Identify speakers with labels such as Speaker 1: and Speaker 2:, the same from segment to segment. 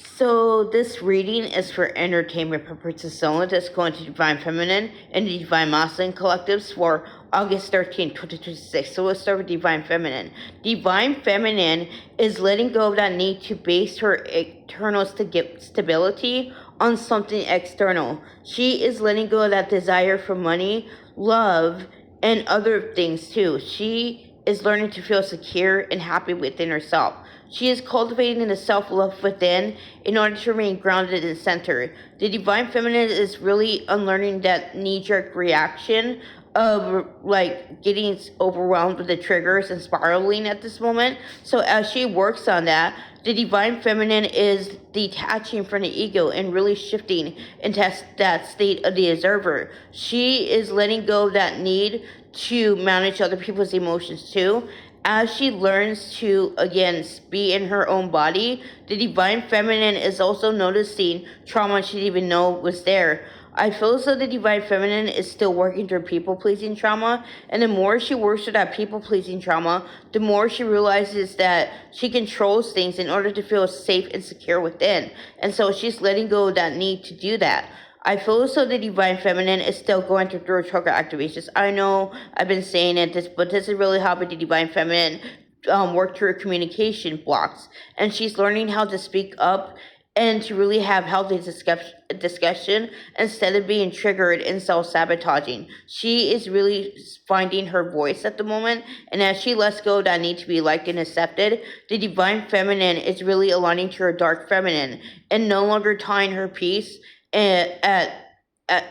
Speaker 1: So this reading is for entertainment purposes only. That's going to Divine Feminine and the Divine Masculine collectives for August 13th, 2026. So let's start with Divine Feminine. Divine Feminine is letting go of that need to base her internal stability on something external. She is letting go of that desire for money, love, and other things too. She is learning to feel secure and happy within herself. She is cultivating the self-love within in order to remain grounded and centered. The Divine Feminine is really unlearning that knee-jerk reaction of like getting overwhelmed with the triggers and spiraling at this moment. So as she works on that, the Divine Feminine is detaching from the ego and really shifting into that state of the observer. She is letting go of that need to manage other people's emotions too. As she learns to, again, be in her own body, the Divine Feminine is also noticing trauma she didn't even know was there. I feel as though the Divine Feminine is still working through people-pleasing trauma, and the more she works through that people-pleasing trauma, the more she realizes that she controls things in order to feel safe and secure within. And so she's letting go of that need to do that. I feel as though the Divine Feminine is still going through throat chakra activations. I know I've been saying it, but this is really helping the Divine Feminine work through her communication blocks. And she's learning how to speak up and to really have healthy discussion instead of being triggered and self-sabotaging. She is really finding her voice at the moment, and as she lets go of that need to be liked and accepted, the Divine Feminine is really aligning to her Dark Feminine and no longer tying her peace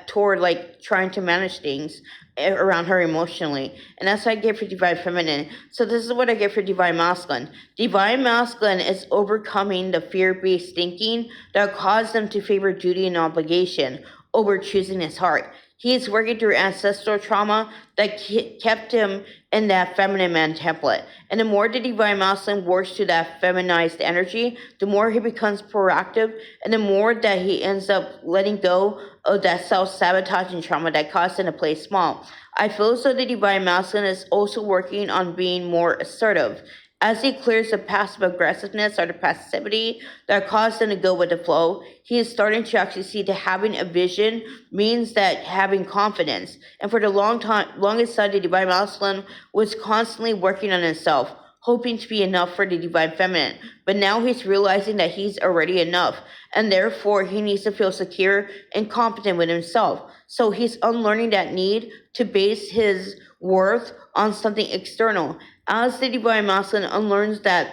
Speaker 1: toward like trying to manage things around her emotionally. And that's what I get for Divine Feminine. So this is what I get for Divine Masculine. Divine Masculine is overcoming the fear-based thinking that caused them to favor duty and obligation over choosing his heart. He is working through ancestral trauma that kept him in that feminine man template. And the more the Divine Masculine works through that feminized energy, the more he becomes proactive, and the more that he ends up letting go of that self-sabotaging trauma that caused him to play small. I feel as though the Divine Masculine is also working on being more assertive. As he clears the passive aggressiveness or the passivity that caused him to go with the flow, he is starting to actually see that having a vision means that having confidence. And for the longest time, the Divine Masculine was constantly working on himself, hoping to be enough for the Divine Feminine. But now he's realizing that he's already enough, and therefore he needs to feel secure and confident with himself. So he's unlearning that need to base his worth on something external. As the Divine Masculine unlearns that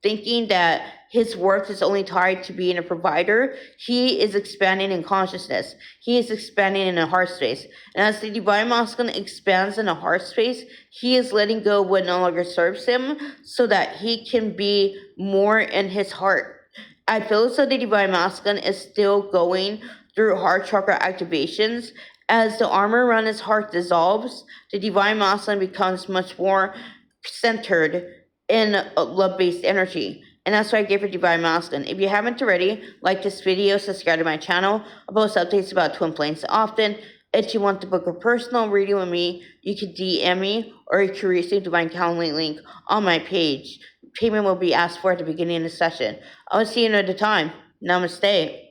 Speaker 1: thinking that his worth is only tied to being a provider, he is expanding in consciousness. He is expanding in a heart space. And as the Divine Masculine expands in a heart space, he is letting go of what no longer serves him so that he can be more in his heart. I feel as though the Divine Masculine is still going through heart chakra activations. As the armor around his heart dissolves, the Divine Masculine becomes much more centered in love-based energy. And that's what I give for Divine Masculine. If you haven't already, like this video, subscribe to my channel. I post updates about twin flames often. If you want to book a personal reading with me, you can DM me, or you can receive the Divine Calendar link on my page. Payment will be asked for at the beginning of the session. I'll see you another time. Namaste.